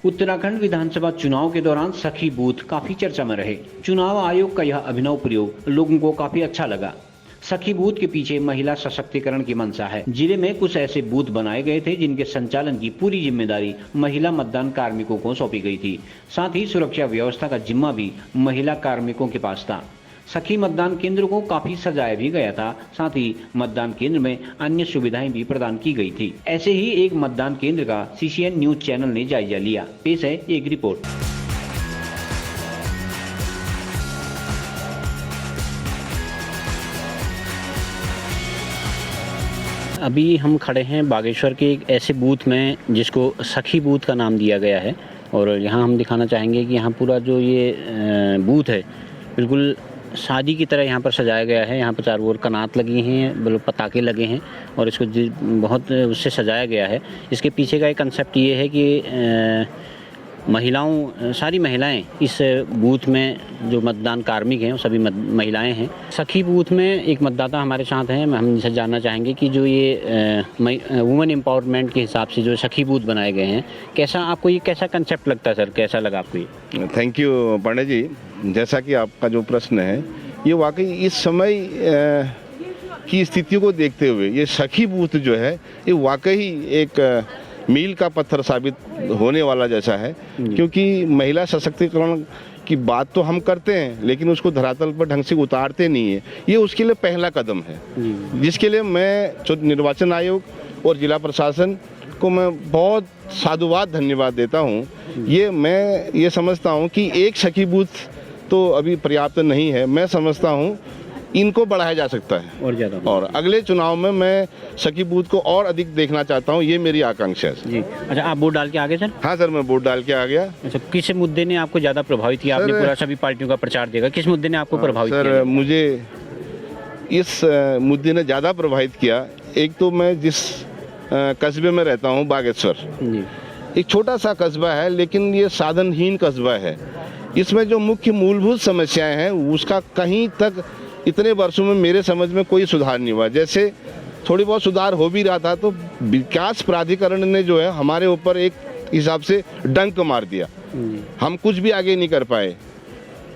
उत्तराखंड विधानसभा चुनाव के दौरान सखी बूथ काफी चर्चा में रहे। चुनाव आयोग का यह अभिनव प्रयोग लोगों को काफी अच्छा लगा। सखी बूथ के पीछे महिला सशक्तिकरण की मंशा है। जिले में कुछ ऐसे बूथ बनाए गए थे जिनके संचालन की पूरी जिम्मेदारी महिला मतदान कार्मिकों को सौंपी गई थी। साथ ही सुरक्षा व्यवस्था का जिम्मा भी महिला कार्मिकों के पास था। सखी मतदान केंद्र को काफी सजाया भी गया था। साथ ही मतदान केंद्र में अन्य सुविधाएं भी प्रदान की गई थी। ऐसे ही एक मतदान केंद्र का CCN न्यूज चैनल ने जायजा लिया। पेश है एक रिपोर्ट। अभी हम खड़े हैं बागेश्वर के एक ऐसे बूथ में जिसको सखी बूथ का नाम दिया गया है और यहाँ हम दिखाना चाहेंगे कि यहाँ पूरा जो ये बूथ है बिल्कुल शादी की तरह यहाँ पर सजाया गया है। यहाँ पर चारों ओर कनात लगी हैं, मतलब पताके लगे हैं और इसको बहुत उससे सजाया गया है। इसके पीछे का एक कंसेप्ट ये है कि सारी महिलाएं इस बूथ में जो मतदान कार्मिक हैं वो सभी महिलाएं हैं। सखी बूथ में एक मतदाता हमारे साथ हैं। हम इनसे जानना चाहेंगे कि जो ये वुमेन एम्पावरमेंट के हिसाब से जो सखी बूथ बनाए गए हैं, आपको ये कैसा कंसेप्ट लगता है सर? कैसा लगा आपको ये? Thank you Pandey ji. जैसा कि आपका जो प्रश्न है ये वाकई इस समय की स्थितियों को देखते हुए ये सखी बूथ जो है ये वाकई एक मील का पत्थर साबित होने वाला जैसा है, क्योंकि महिला सशक्तिकरण की बात तो हम करते हैं लेकिन उसको धरातल पर ढंग से उतारते नहीं है। ये उसके लिए पहला कदम है, जिसके लिए मैं निर्वाचन आयोग और जिला प्रशासन को मैं बहुत साधुवाद धन्यवाद देता हूँ। मैं ये समझता हूँ कि एक सखी बूथ तो अभी पर्याप्त नहीं है। मैं समझता हूँ इनको बढ़ाया जा सकता है और ज़्यादा, और अगले चुनाव में मैं सखी बूथ को और अधिक देखना चाहता हूँ। ये मेरी आकांक्षा है जी। अच्छा, आप वोट डाल के आ गए सर? हाँ सर, मैं वोट डाल के आ गया। अच्छा, किस मुद्दे ने आपको ज़्यादा प्रभावित किया? आपने पूरा सभी पार्टियों का प्रचार देखा, किस मुद्दे ने आपको प्रभावित किया? सर, मुझे इस मुद्दे ने ज़्यादा प्रभावित किया। एक तो मैं जिस कस्बे में रहता हूँ बागेश्वर, एक छोटा सा कस्बा है लेकिन ये साधनहीन कस्बा है। इसमें जो मुख्य मूलभूत समस्याएं हैं उसका कहीं तक इतने वर्षों में मेरे समझ में कोई सुधार नहीं हुआ। जैसे थोड़ी बहुत सुधार हो भी रहा था तो विकास प्राधिकरण ने जो है हमारे ऊपर एक हिसाब से डंक मार दिया। हम कुछ भी आगे नहीं कर पाए।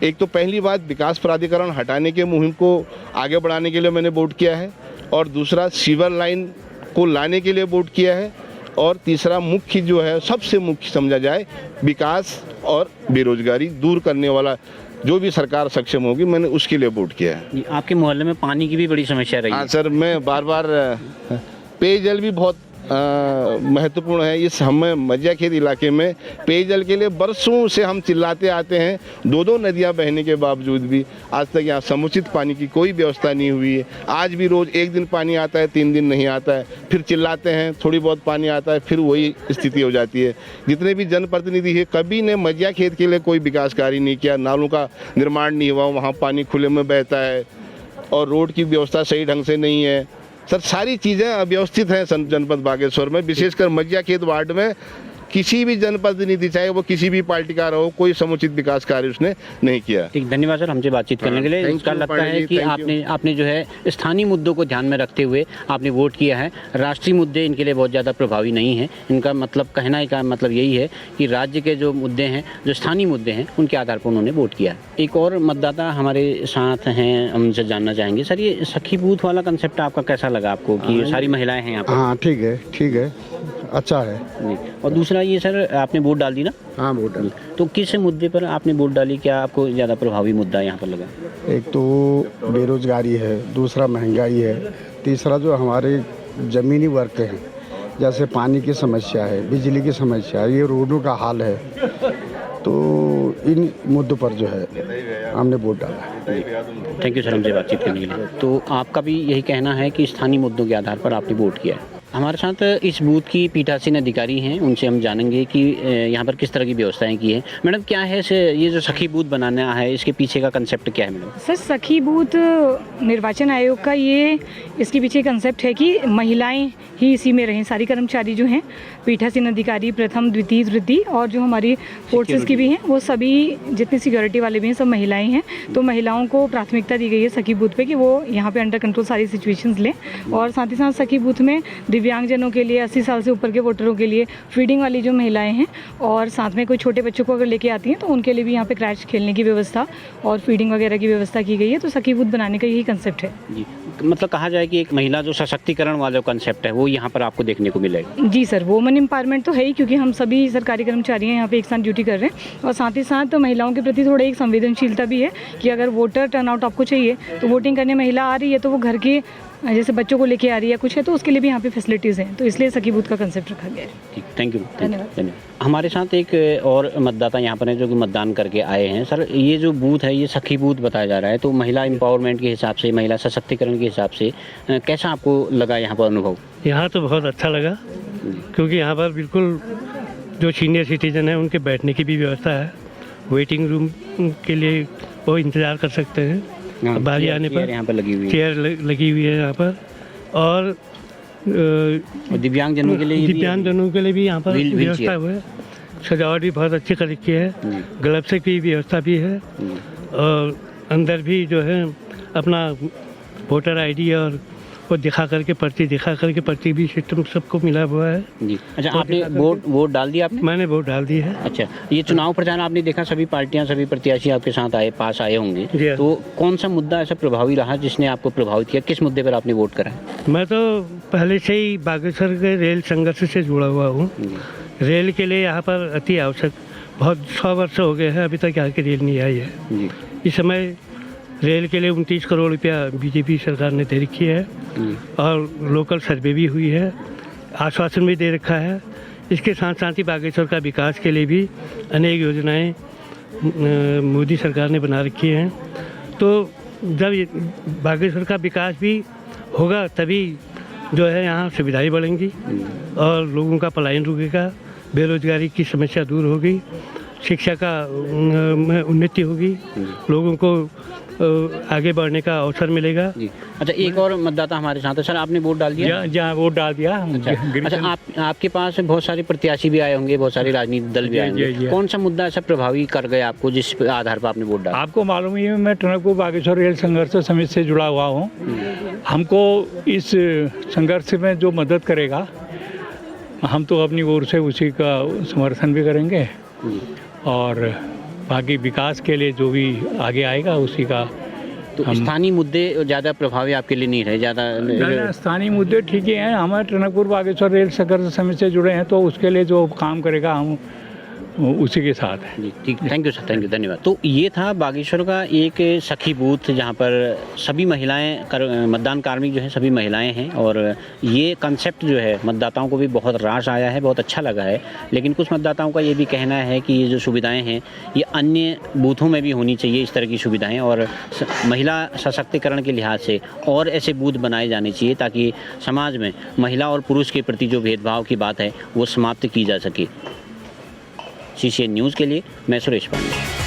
एक तो पहली बात, विकास प्राधिकरण हटाने के मुहिम को आगे बढ़ाने के लिए मैंने वोट किया है, और दूसरा सीवर लाइन को लाने के लिए वोट किया है, और तीसरा मुख्य जो है सबसे मुख्य समझा जाए विकास और बेरोजगारी दूर करने वाला जो भी सरकार सक्षम होगी, मैंने उसके लिए वोट किया है। आपके मोहल्ले में पानी की भी बड़ी समस्या रही है? हाँ सर, मैं बार बार पेयजल भी बहुत महत्वपूर्ण है। इस हमें मजिया खेत इलाके में पेयजल के लिए बरसों से हम चिल्लाते आते हैं। दो नदियां बहने के बावजूद भी आज तक यहाँ समुचित पानी की कोई व्यवस्था नहीं हुई है। आज भी रोज एक दिन पानी आता है, 3 दिन नहीं आता है, फिर चिल्लाते हैं, थोड़ी बहुत पानी आता है, फिर वही स्थिति हो जाती है। जितने भी जनप्रतिनिधि है कभी ने मजिया खेत के लिए कोई विकास कार्य नहीं किया। नालों का निर्माण नहीं हुआ, वहाँ पानी खुले में बहता है, और रोड की व्यवस्था सही ढंग से नहीं है। सर, सारी चीज़ें अव्यवस्थित हैं जनपद बागेश्वर में, विशेषकर मजिया खेत वार्ड में। किसी भी जनप्रतिनिधि, चाहे वो किसी भी पार्टी का रहो, कोई समुचित विकास कार्य उसने नहीं किया। ठीक, धन्यवाद सर हमसे बातचीत करने के लिए। इसका लगता है कि आपने जो है स्थानीय मुद्दों को ध्यान में रखते हुए आपने वोट किया है। राष्ट्रीय मुद्दे इनके लिए बहुत ज़्यादा प्रभावी नहीं है। इनका मतलब कहना का मतलब यही है कि राज्य के जो मुद्दे हैं, जो स्थानीय मुद्दे हैं, उनके आधार पर उन्होंने वोट किया है। एक और मतदाता हमारे साथ हैं, हम उनसे जानना चाहेंगे। सर, ये सखी बूथ वाला कंसेप्ट आपका कैसा लगा आपको कि सारी महिलाएं हैं यहाँ पर? हाँ, ठीक है, अच्छा है। और दूसरा ये सर, आपने वोट डाल दी ना? हाँ, वोट डाली। तो किस मुद्दे पर आपने वोट डाली? क्या आपको ज़्यादा प्रभावी मुद्दा यहाँ पर लगा? एक तो बेरोजगारी है, दूसरा महंगाई है, तीसरा जो हमारे ज़मीनी वर्ग हैं, जैसे पानी की समस्या है, बिजली की समस्या है, ये रोडों का हाल है। तो इन मुद्दों पर जो है हमने वोट डाला। थैंक यू सर हमसे बातचीत करने के लिए। तो आपका भी यही कहना है कि स्थानीय मुद्दों के आधार पर आपने वोट किया है। हमारे साथ इस बूथ की पीठासीन अधिकारी हैं, उनसे हम जानेंगे कि यहाँ पर किस तरह की व्यवस्थाएं की हैं। मैडम, क्या है ये जो सखी बूथ बनाना है, इसके पीछे का कंसेप्ट क्या है मैडम? सर, सखी बूथ निर्वाचन आयोग का इसके पीछे कंसेप्ट है कि महिलाएं ही इसी में रहें। सारी कर्मचारी जो हैं, पीठासीन अधिकारी प्रथम, द्वितीय, तृतीय, और जो हमारी फोर्सेस की भी हैं, वो सभी जितने सिक्योरिटी वाले भी हैं सब महिलाएं हैं। तो महिलाओं को प्राथमिकता दी गई है सखी बूथ पे कि वो यहाँ पे अंडर कंट्रोल सारी सिचुएशंस लें। और साथ ही साथ सखी बूथ में दिव्यांगजनों के लिए, 80 साल से ऊपर के वोटरों के लिए, फीडिंग वाली जो महिलाएं हैं और साथ में कोई छोटे बच्चों को अगर लेके आती हैं तो उनके लिए भी यहाँ पे क्रैच खेलने की व्यवस्था और फीडिंग वगैरह की व्यवस्था की गई है। तो सखी बूथ बनाने का यही कंसेप्ट है। जी, मतलब कहा जाए कि एक महिला जो सशक्तिकरण वाला कंसेप्ट है वो यहाँ पर आपको देखने को मिलेगा। जी सर, वुमेन एम्पावरमेंट तो है ही, क्योंकि हम सभी सरकारी कर्मचारी हैं यहाँ पे एक साथ ड्यूटी कर रहे हैं और साथ ही साथ महिलाओं के प्रति थोड़ा एक संवेदनशीलता भी है कि अगर वोटर टर्नआउट आपको चाहिए तो वोटिंग करने महिला आ रही है तो वो घर के जैसे बच्चों को लेके आ रही है कुछ है तो उसके लिए भी यहाँ पे फैसिलिटीज़ हैं, तो इसलिए सखी बूथ का कंसेप्ट रखा गया है। ठीक, थैंक यू। धन्यवाद। हमारे साथ एक और मतदाता यहाँ पर है जो कि मतदान करके आए हैं। सर, ये जो बूथ है ये सखी बूथ बताया जा रहा है, तो महिला एम्पावरमेंट के हिसाब से, महिला सशक्तिकरण के हिसाब से कैसा आपको लगा यहाँ पर अनुभव? यहाँ तो बहुत अच्छा लगा, क्योंकि यहाँ पर बिल्कुल जो सीनियर सिटीजन है उनके बैठने की भी व्यवस्था है। वेटिंग रूम के लिए वो इंतज़ार कर सकते हैं बारी आने पर। यहाँ पर लगी हुई है, चेयर लगी हुई है यहाँ पर। और दिव्यांगजनों के लिए भी यहाँ पर व्यवस्था हुई है। सजावट भी बहुत अच्छी कर रखी है, ग्लव्स की व्यवस्था भी है और अंदर भी जो है अपना वोटर आईडी और वो दिखा करके पर्ची भी सिस्टम सबको मिला हुआ है। जी, अच्छा, आपने वोट डाल दिया आपने? मैंने वोट डाल दी है। अच्छा, ये चुनाव प्रचार आपने देखा, सभी पार्टियां, सभी प्रत्याशी आपके साथ पास आए होंगे, तो कौन सा मुद्दा ऐसा प्रभावी रहा जिसने आपको प्रभावित किया? किस मुद्दे पर आपने वोट करा? मैं तो पहले से ही बागेश्वर के रेल संघर्ष से जुड़ा हुआ हूँ। रेल के लिए यहाँ पर अति आवश्यक, बहुत 100 वर्ष हो गए हैं अभी तक यहाँ की रेल नहीं आई है। इस समय रेल के लिए 29 करोड़ रुपया बीजेपी सरकार ने दे रखी है और लोकल सर्वे भी हुई है, आश्वासन भी दे रखा है। इसके साथ साथ ही बागेश्वर का विकास के लिए भी अनेक योजनाएं मोदी सरकार ने बना रखी हैं। तो जब बागेश्वर का विकास भी होगा तभी जो है यहाँ सुविधाएं बढ़ेंगी और लोगों का पलायन रुकेगा, बेरोजगारी की समस्या दूर होगी, शिक्षा का उन्नति होगी, लोगों को आगे बढ़ने का अवसर मिलेगा। जी, अच्छा, एक और मतदाता हमारे साथ है। सर, आपने वोट डाल दिया? जहाँ वोट डाल दिया। अच्छा, आपके पास बहुत सारे प्रत्याशी भी आए होंगे, बहुत सारे राजनीतिक दल भी आए होंगे, कौन सा मुद्दा ऐसा प्रभावी कर गया आपको जिस आधार पर आपने वोट डाला? आपको मालूम ही है मैं टनकपुर बागेश्वर रेल संघर्ष समिति से जुड़ा हुआ हूँ। हमको इस संघर्ष में जो मदद करेगा हम तो अपनी ओर से उसी का समर्थन भी करेंगे और बाकी विकास के लिए जो भी आगे आएगा उसी का। तो स्थानीय मुद्दे ज़्यादा प्रभावी आपके लिए नहीं रहे? ज़्यादा स्थानीय मुद्दे ठीक ही हैं। हमारे टनकपुर बागेश्वर रेल संघर्ष समिति से जुड़े हैं तो उसके लिए जो काम करेगा हम उसी के साथ है। जी, ठीक, thank you sir, thank you, धन्यवाद। तो ये था बागेश्वर का एक सखी बूथ जहाँ पर सभी महिलाएं मतदान कार्मिक जो हैं सभी महिलाएं हैं और ये कंसेप्ट जो है मतदाताओं को भी बहुत रास आया है, बहुत अच्छा लगा है। लेकिन कुछ मतदाताओं का ये भी कहना है कि ये जो सुविधाएं हैं ये अन्य बूथों में भी होनी चाहिए, इस तरह की सुविधाएँ, और महिला सशक्तिकरण के लिहाज से और ऐसे बूथ बनाए जाने चाहिए ताकि समाज में महिला और पुरुष के प्रति जो भेदभाव की बात है वो समाप्त की जा सके। CCN न्यूज़ के लिए मैं सुरेश पांडे।